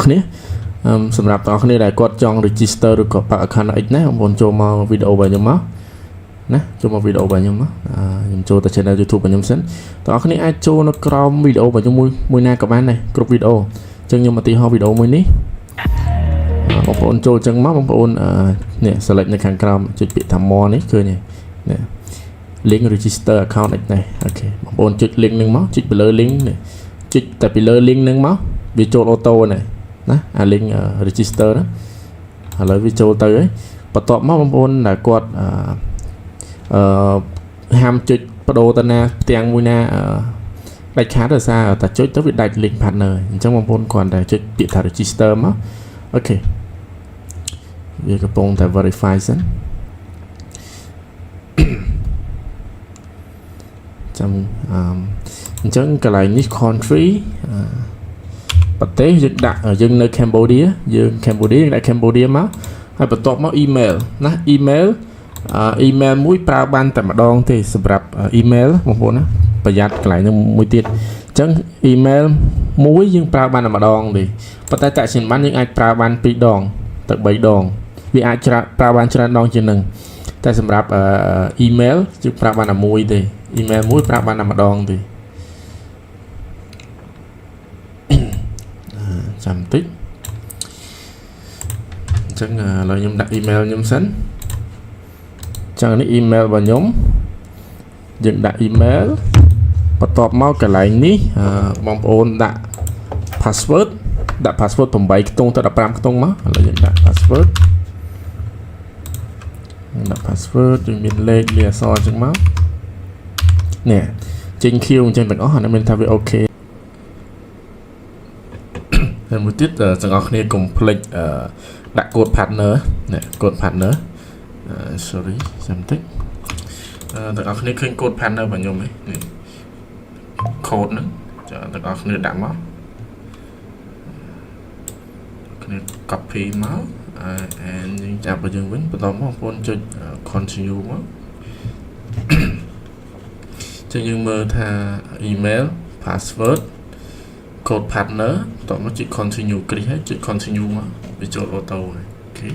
គ្នាសម្រាប់បងប្អូនគ្នាដែលគាត់ចង់ register ឬក៏បាក់ account X ណាបងប្អូនចូលមកវីដេអូរបស់ខ្ញុំមកណាចូលមកវីដេអូរបស់ខ្ញុំមកខ្ញុំចូលទៅ channel YouTube របស់ខ្ញុំសិនបងប្អូនគ្នាអាចចូលនៅក្រោមវីដេអូរបស់ខ្ញុំមួយណាក៏បានដែរគ្រប់វីដេអូអញ្ចឹងខ្ញុំឧទាហរណ៍វីដេអូមួយនេះបងប្អូនចូលអញ្ចឹងមកបងប្អូននេះ select នៅខាងក្រោមចុចពាក្យថា more នេះឃើញនេះ link register account X នេះអូខេបងប្អូនចុច link នឹងមកចុចពីលើ link នេះចុចតែពីលើ link នឹងមកវាចូលអូតូនេះណាអា link register ណាឥឡូវវាចូលទៅហើយបន្ទាប់មកបងប្អូនដែលគាត់ហាមចុចបដូរទៅណាផ្ទាំងមួយណាដាច់ខាតដោយសារតែចុចទៅវាដាច់ link partner អញ្ចឹងបងប្អូនគ្រាន់តែចុចពាក្យថា register មកអូខេវាកំពុងតែ verify សិនចាំអញ្ចឹងកន្លែងនេះ country ប្រទេសយើងដាក់យើងនៅ Cambodia យើង Cambodia យើងដាក់ Cambodia មកហើយបន្ទាប់មក email ណា email មួយប្រើបានតែម្ដងទេសម្រាប់ email បងប្អូនណាប្រយ័ត្នកន្លែងនោះមួយទៀតអញ្ចឹង email មួយយើងប្រើបានតែម្ដងទេប៉ុន្តែតាក់បានយើងអាចប្រើបាន2ដងទៅ3ដងវាអាចប្រើបានច្រើនដងជាងនឹងតែសម្រាប់ email យើងប្រើបានតែមួយទេ email មួយប្រើបានតែម្ដងទេចាំតិចអញ្ចឹងឥឡូវខ្ញុំដាក់ email ខ្ញុំសិនអញ្ចឹងនេះ email របស់ខ្ញុំយើងដាក់ email បន្ទាប់មកកន្លែងនេះបងប្អូនដាក់ password 8ខ្ទង់ទៅ15ខ្ទង់មកឥឡូវយើងដាក់ password យើងមានលេខមានអក្សរអញ្ចឹងមកនេះចេញ Q អញ្ចឹងទាំងអស់អានេះមានថាវាអូខេហើយមួយទៀតទាំងអស់គ្នាកុំភ្លេចដាក់កូដ partner នេះកូដ partner sorry ចាំតិចទាំងអស់គ្នាឃើញកូដ partner របស់ខ្ញុំនេះកូដហ្នឹងចាទាំងអស់គ្នាដាក់មកគ្នា copy មកand យើងចាប់របស់យើងវិញបន្តមកបងប្អូនចុច continue មកចឹងយើងមើលថា email password code partner បន្តមកចុច continue គ្រីសហើយចុច continue មកវាចូលអូតូហើយអូខេ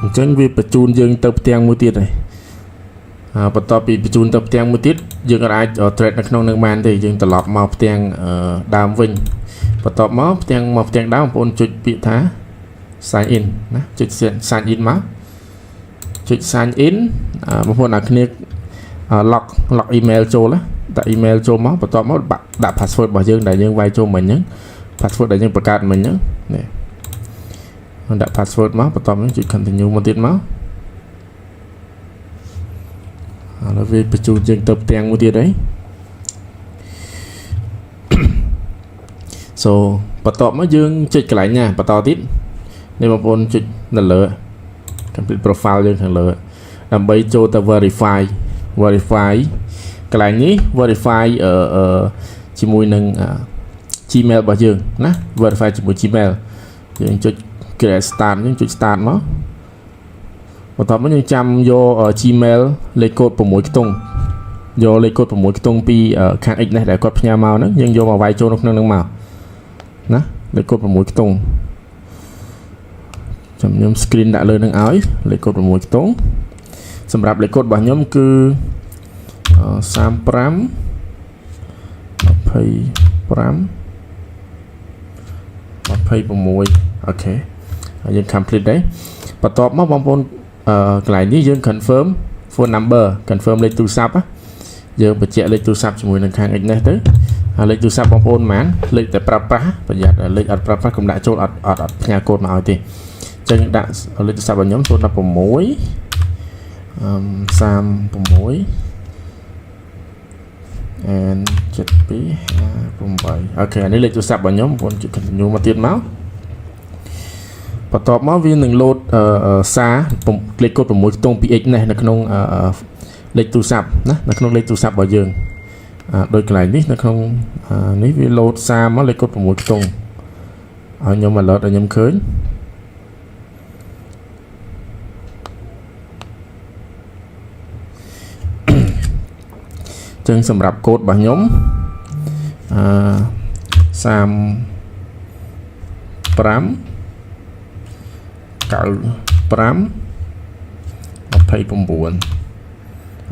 អញ្ចឹងវាបញ្ជូនយើងទៅផ្ទាំងមួយទៀតហើយបន្ទាប់ពីបញ្ជូនទៅផ្ទាំងមួយទៀតយើងអាច trade នៅក្នុងនឹងបានទេយើងត្រឡប់មកផ្ទាំងដើមវិញបន្ទាប់មកផ្ទាំងដើមបងប្អូនចុចពាក្យថា sign in ណាចុច sign in មកចុច sign in បងប្អូនអ្នកគ្នា lock email ចូលណាដាក់ email ចូលមកបន្ទាប់មកដាក់ password របស់យើងដែលយើងវាយចូលមិញហ្នឹង password ដែលយើងបង្កើតមិញហ្នឹងនេះដាក់ password មកបន្ទាប់មកចុច continue មកទៀតមកឥឡូវវាបញ្ជូនយើងទៅផ្ទាំងមួយទៀតហើយ so បន្ទាប់មកយើងចុចកន្លែងណាបន្តទៀតនេះបងប្អូនចុចនៅលើ complete profile យើងខាងលើដើម្បីចូលទៅ verify កន្លែងនេះ verify ជាមួយនឹង Gmail របស់យើងណា verify ជាមួយ Gmail យើងចុច create start យើងចុច start មកបន្ទាប់មកយើងចាំយក Gmail លេខកូដ6ខ្ទង់យកលេខកូដ6ខ្ទង់ពីខាង X នេះដែលគាត់ផ្ញើមកហ្នឹងយើងយកមកវាយចូលនៅក្នុងហ្នឹងមកណាលេខកូដ6ខ្ទង់ចាំខ្ញុំ screen ដាក់លើនឹងឲ្យលេខកូដ6ខ្ទង់សម្រាប់លេខកូដរបស់ខ្ញុំគឺ35 26អូខេហើយយើង complete ដែរបន្ទាប់មកបងប្អូនកន្លែងនេះយើង confirm phone number confirm លេខទូរស័ព្ទយើងបញ្ជាក់លេខទូរស័ព្ទជាមួយនឹងខាង X នេះទៅហើយលេខទូរស័ព្ទបងប្អូនប៉ុន្មានលេខតែប្រើប្រាស់ប្រយ័ត្នលេខអត់ប្រើប្រាស់កុំដាក់ចូលអត់ផ្ញើកូដមកឲ្យទេអញ្ចឹងដាក់លេខទូរស័ព្ទរបស់ខ្ញុំ016 36 and 7258អូខេអានេះលេខទូរស័ព្ទរបស់ខ្ញុំបងប្អូនចុច continue មកទៀតមកបន្ទាប់មកវានឹង load សារលេខកូដ6ខ្ទង់ 2x នេះនៅក្នុងលេខទូរស័ព្ទណានៅក្នុងលេខទូរស័ព្ទរបស់យើងដោយកន្លែងនេះនៅក្នុងនេះវា load សារមកលេខកូដ6ខ្ទង់ឲ្យខ្ញុំ alert ឲ្យខ្ញុំឃើញ ចឹងសម្រាប់កូដរបស់ខ្ញុំ35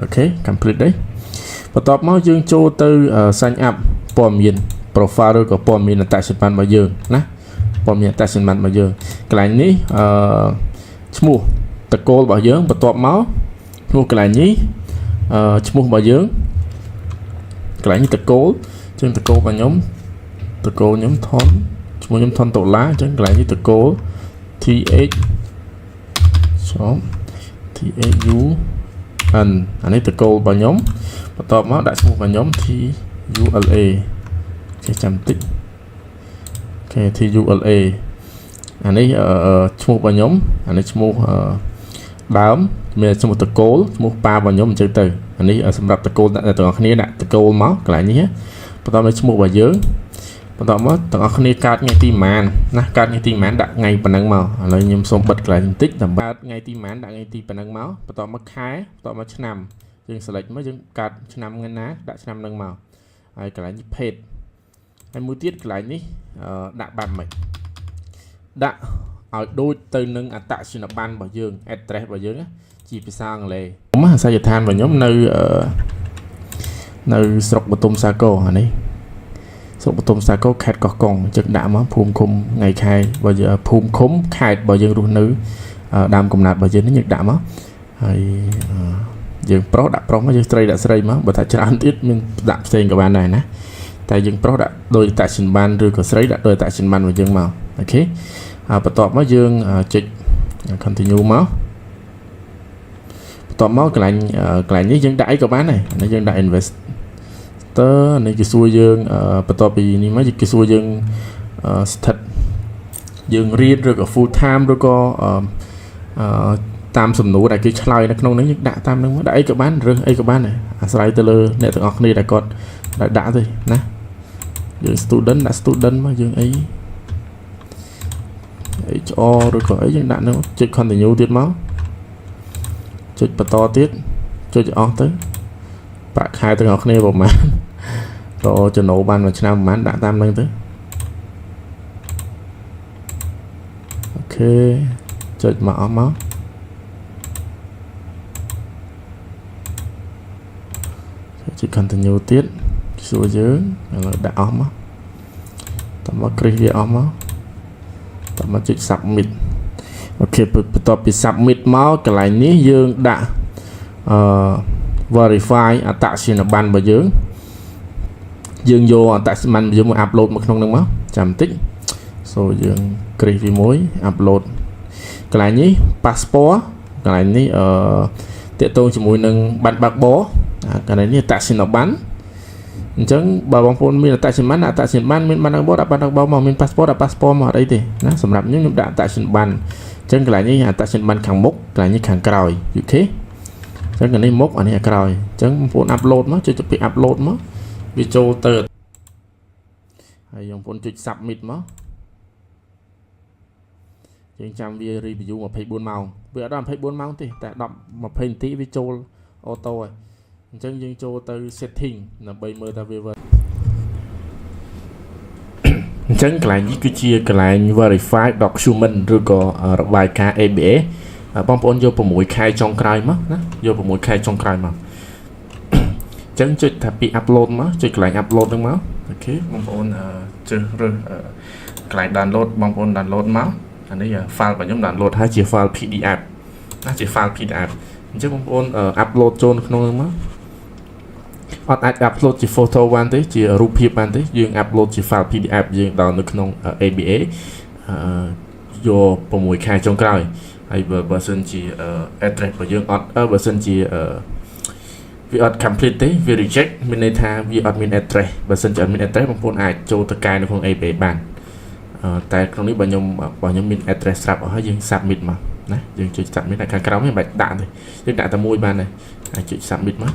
អូខេ complete đấy បន្ទាប់មកយើងចូលទៅ sign up ព័ត៌មាន profile ឬក៏ព័ត៌មានអត្តសញ្ញាណរបស់យើងណាព័ត៌មានអត្តសញ្ញាណរបស់យើងកន្លែងនេះឈ្មោះតកូលរបស់យើងបន្ទាប់មកឈ្មោះកន្លែងនេះឈ្មោះរបស់យើងកន្លែងនេះតកូលចឹងតកូលរបស់ខ្ញុំតកូលខ្ញុំថនឈ្មោះខ្ញុំថនដុល្លារចឹងកន្លែងនេះតកូល TH ចំ THUN អានេះតកូលរបស់ខ្ញុំបន្ទាប់មកដាក់ឈ្មោះរបស់ខ្ញុំ TULA ចេះចាំតិចអូខេ TULA អានេះឈ្មោះរបស់ខ្ញុំអានេះឈ្មោះដើមមានឈ្មោះតកូលឈ្មោះប៉ារបស់ខ្ញុំអញ្ចឹងទៅអានេះសម្រាប់តកូលអ្នកទាំងអស់គ្នាដាក់តកូលមកកន្លែងនេះបន្ទាប់មកឈ្មោះរបស់យើងបន្ទាប់មកទាំងអស់គ្នាកើតថ្ងៃទីប៉ុន្មានណាកើតថ្ងៃទីប៉ុន្មានដាក់ថ្ងៃប៉ុណ្ណឹងមកឥឡូវខ្ញុំសូមបិទកន្លែងបន្តិចដើម្បីកើតថ្ងៃទីប៉ុន្មានដាក់ថ្ងៃទីប៉ុណ្ណឹងមកបន្ទាប់មកខែបន្ទាប់មកឆ្នាំយើង select មកយើងកើតឆ្នាំថ្ងៃណាដាក់ឆ្នាំហ្នឹងមកហើយកន្លែងនេះ page ហើយមួយទៀតកន្លែងនេះដាក់បែបម៉េចដាក់ឲ្យដូចទៅនឹងអត្តសញ្ញាណប័ណ្ណរបស់យើង address របស់យើងជាភាសាអង់គ្លេសខ្ញុំអាសយដ្ឋានរបស់ខ្ញុំនៅស្រុកបទុមសាគរអានេះស្រុកបទុមសាគរខេត្តកោះកុងចឹងដាក់មកភូមិឃុំថ្ងៃខែរបស់យើងភូមិឃុំខេត្តរបស់យើងរស់នៅដើមកំណើតរបស់យើងនេះយើងដាក់មកហើយយើងប្រុសដាក់ប្រុសមកយើងស្រីដាក់ស្រីមកបើថាច្រើនទៀតមានដាក់ផ្សេងក៏បានដែរណាតែយើងប្រុសដាក់ដោយអត្តសញ្ញាណប័ណ្ណឬក៏ស្រីដាក់ដោយអត្តសញ្ញាណប័ណ្ណរបស់យើងមកអូខេបន្ទាប់មកយើងចុច continue មកបន្ទាប់មកកន្លែងនេះយើងដាក់អីក៏បានដែរនេះយើងដាក់ investor នេះគេសួរយើងបន្ទាប់ពីនេះមកគេសួរយើងស្ថិតយើងរៀនឬក៏ full time ឬក៏តាមសំណួរដែលគេឆ្លើយនៅក្នុងនេះយើងដាក់តាមនឹងមកដាក់អីក៏បានរើសអីក៏បានដែរអាស្រ័យទៅលើអ្នកទាំងអស់គ្នាដែលគាត់ដាក់ទេណាយើង student ដាក់ student មកយើងអី HR ឬក៏អីយើងដាក់នោះចុច continue ទៀតមកចុចបន្តទៀតចុចអស់ទៅប្រាក់ខែទាំងអស់គ្នាប្រហែលក៏ចំណូលបានមួយឆ្នាំប្រហែលដាក់តាមនឹងទៅអូខេចុចមកអស់មកចុច continue ទៀតសួរយើងឥឡូវដាក់អស់មកតោះមកគ្រីសវាអស់មកតោះមកចុច submit អូខេបន្ទាប់ពី submit មកកន្លែងនេះយើងដាក់verify អត្តសញ្ញាណប័ណ្ណរបស់យើងយកអត្តសញ្ញាណប័ណ្ណយើងមក upload មកក្នុងនឹងមកចាំបន្តិចសូយើងគ្រីសវាមួយ upload កន្លែងនេះ passport កន្លែងនេះតាក់ទងជាមួយនឹងប័ណ្ណបើកបរកន្លែងនេះអត្តសញ្ញាណប័ណ្ណអញ្ចឹងបើបងប្អូនមានអត្តសញ្ញាណប័ណ្ណមានប័ណ្ណបើកបរដាក់ប័ណ្ណបើកបរមកមាន passport ដាក់ passport មកអត់អីទេណាសម្រាប់ខ្ញុំដាក់អត្តសញ្ញាណប័ណ្ណអញ្ចឹងកន្លែងនេះអត្តសញ្ញាណប័ណ្ណខាងមុខកន្លែងនេះខាងក្រោយអូខេអញ្ចឹងកន្លែងនេះមុខអានេះក្រោយអញ្ចឹងបងប្អូន upload មកចុចទៅ upload មកវាចូលទៅហើយបងប្អូនចុច submit មកយើងចាំវា review 24ម៉ោងវាអត់ដល់24ម៉ោងទេតែ10 20នាទីវាចូលអូតូហើយអញ្ចឹងយើងចូលទៅ setting ដើម្បីមើលថាវាអញ្ចឹងកន្លែងនេះគឺជាកន្លែង verify document ឬក៏របាយការណ៍ ABA បងប្អូនយក6ខែចុងក្រោយមកណាយក6ខែចុងក្រោយមកអញ្ចឹងចុចថាពី upload មកចុចកន្លែង upload ហ្នឹងមកអូខេបងប្អូនជ្រើសរើសកន្លែង download បងប្អូន download មកអានេះ file របស់ខ្ញុំ download ហើយជា file PDF ណាជា file PDF អញ្ចឹងបងប្អូន upload ចូលក្នុងហ្នឹងមកអត់អាច upload ជា photo បានទេជារូបភាពបានទេយើង upload ជា file PDF យើងដល់នៅក្នុង ABA យក6ខែចុងក្រោយហើយបើសិនជា address របស់យើងអត់បើសិនជាវាអត់ complete ទេវា reject មានន័យថាវាអត់មាន address បើសិនជាអត់មាន address បងប្អូនអាចចូលទៅកែនៅក្នុង ABA បានតែក្នុងនេះបើខ្ញុំមាន address ស្រាប់អស់ហើយយើង submit មកណាយើងចុច submit នៅខាងក្រោមនេះមិនបាច់ដាក់ទេយើងដាក់តែមួយបានដែរហើយចុច submit មក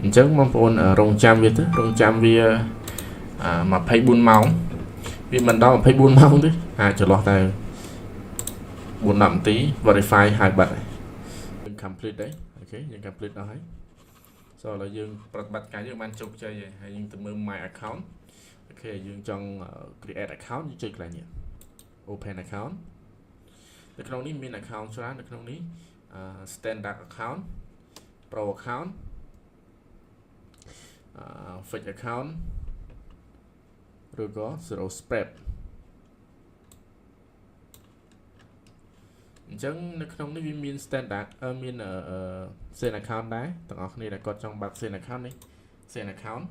អញ្ចឹងបងប្អូនរងចាំវាទៅរងចាំវា24ម៉ោងវាមិនដល់24ម៉ោងទេអាចចន្លោះតែ4-10នាទី verify ហើយបាត់ហើយយើង complete ដែរអូខេយើង complete អស់ហើយ so là dương bật cái dương ban chụp chơi vậy hay dương từ mưa my account ok dương trong create account như chơi là nhỉ open account được trongนี้ main account cho được trongนี้standard account pro account fake account rồi có zero spread chẳng được trongนี้ main standard main send account đấy tất cả này là có trong bảng send account này send account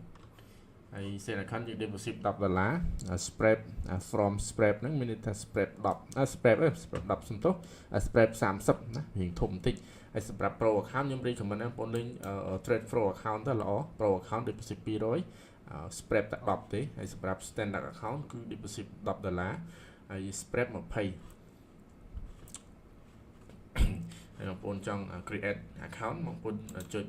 hay send account như deposit $10 spread from spread nó mình ta spread spread đọc xong tốt spread 30 นะhiện thùng tích hay spread pro account nhưng mà mình đang bón lên trade pro account đó là pro account deposit $200 spread tại đọc thế hay spread standard account cứ deposit $10 hay spread một pay hay bón trong create account mà bón chơi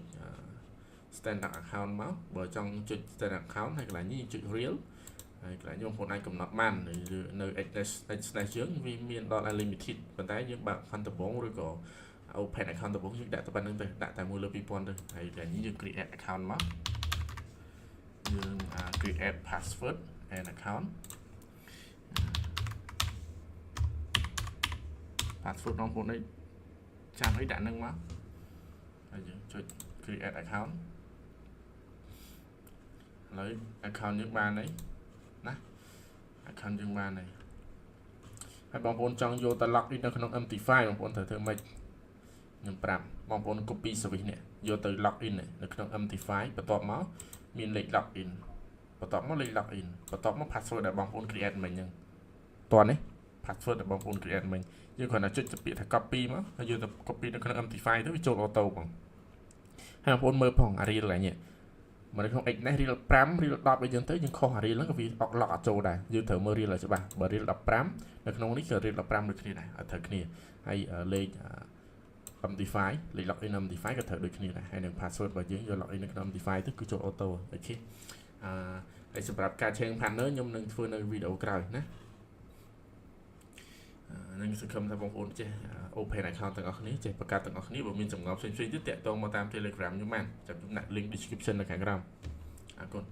standard account máu bởi trong chuyện standard account hay là như chuyện real hay là như một ai cầm nọt man nơi extend chướng vì miền đó là limited vận tải những bạn fan tập 4 rồi có open account tập 4 những đại tập ban tới đại tại mua lơ people rồi hay là như create account máu như create password and account password nó một đây trang ấy đã nâng máu create account lấy account những ban đấy nè account những ban này hay bóng bóng trong vô ta login nó không empty file bóng bóng thử mình nhưng bạm bóng bóng copy service này vô từ login này nó không empty file và tọa máu mình lịch login và tọa máu lịch login và tọa máu password để bóng bóng create mình nhưng toàn đấy password để bóng bóng create mình nhưng còn là chuyện bị thằng copy máu hay vô tập copy nó không empty file tới chỗ auto bằng hay bóng bóng mơ phòng ari lại nhỉ mà nó không ảnh này real pram real đọc bây giờ tới nhưng không real nó có vì ọt lọt châu này như thử mơ real là cho bạn bởi real đọc pram nó không biết real đọc pram được như này ở thời kia hay lên Amplify lấy login Amplify có thể được như này hay là password và dưới do login Amplify tức cứ chỗ auto ok hãy sẽ bắt cả trên pan nữa nhưng nâng phương nơi video cài nè nên sẽ không tham vọng chứ open account từng ở này chứ bắt cả từng ở này bởi mình dùng ngọc xuyên xuyên tiếp tục mà tam telegram như man chụp link description là cả gram con